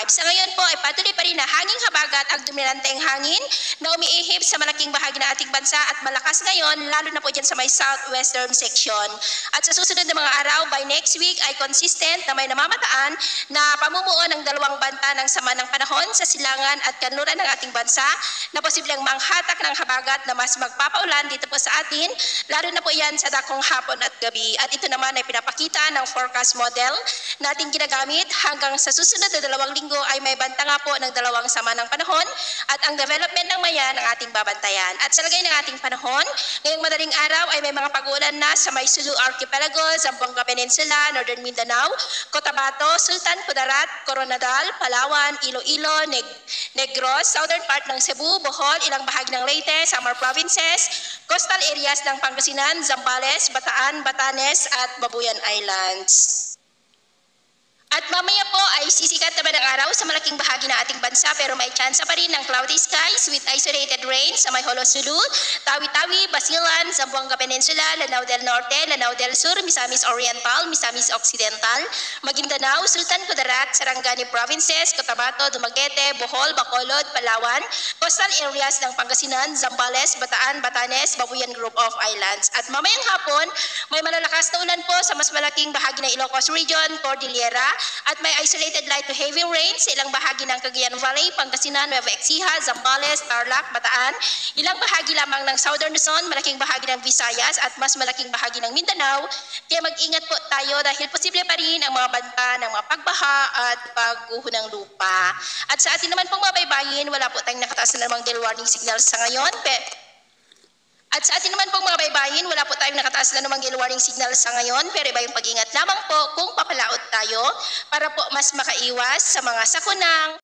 Sa ngayon po ay patuloy pa rin na hanging habagat ang dominanteng hangin na umiihip sa malaking bahagi ng ating bansa at malakas ngayon, lalo na po dyan sa may southwestern section. At sa susunod na mga araw, by next week ay consistent na may namamataan na pamumuo ng dalawang banta ng sama ng panahon sa silangan at kanluran ng ating bansa na posibleng manghatak ng habagat na mas magpapaulan dito po sa atin, lalo na po yan sa dakong hapon at gabi. At ito naman ay pinapakita ng forecast model natin ginagamit hanggang sa susunod na 2 linggo ay may banta nga po ng dalawang sama ng panahon at ang development ng maya ng ating babantayan. At sa lagay ng ating panahon, ngayong madaling araw ay may mga pag-uulan na sa may Sulu Archipelago, Zamboanga Peninsula, Northern Mindanao, Cotabato, Sultan Kudarat, Coronadal, Palawan, Iloilo, Negros, southern part ng Cebu, Bohol, ilang bahagi ng Leyte, Samar Provinces, coastal areas ng Pangasinan, Zambales, Bataan, Batanes at Babuyan Islands. At mamaya po ay sisikat naman ang araw sa malaking bahagi ng ating bansa pero may tsansa pa rin ng cloudy skies with isolated rain sa may Jolo Sulu, Tawi-Tawi, Basilan, Zamboanga Peninsula, Lanao del Norte, Lanao del Sur, Misamis Oriental, Misamis Occidental, Maguindanao, Sultan Kudarat, Sarangani Provinces, Cotabato, Dumaguete, Bohol, Bacolod, Palawan, coastal areas ng Pangasinan, Zambales, Bataan, Batanes, Babuyan Group of Islands. At mamayang hapon, may malalakas na ulan po sa mas malaking bahagi ng Ilocos Region, Cordillera, at may isolated light to heavy rain sa ilang bahagi ng Cagayan Valley, Pangasinan, Nueva Ecija, Zambales, Tarlac, Bataan, ilang bahagi lamang ng Southern Luzon, malaking bahagi ng Visayas at mas malaking bahagi ng Mindanao. Kaya mag-ingat po tayo dahil posible pa rin ang mga banta ng mga pagbaha at pagguho ng lupa. At sa atin naman pong mga baybayin, wala po tayong nakataas na namang gale warning signals sa ngayon. At sa atin naman pong mga baybayin, wala po tayong nakataas na namang gale warning signal sa ngayon, pero iba yung pag-ingat lamang po kung papalaot tayo para po mas makaiwas sa mga sakunang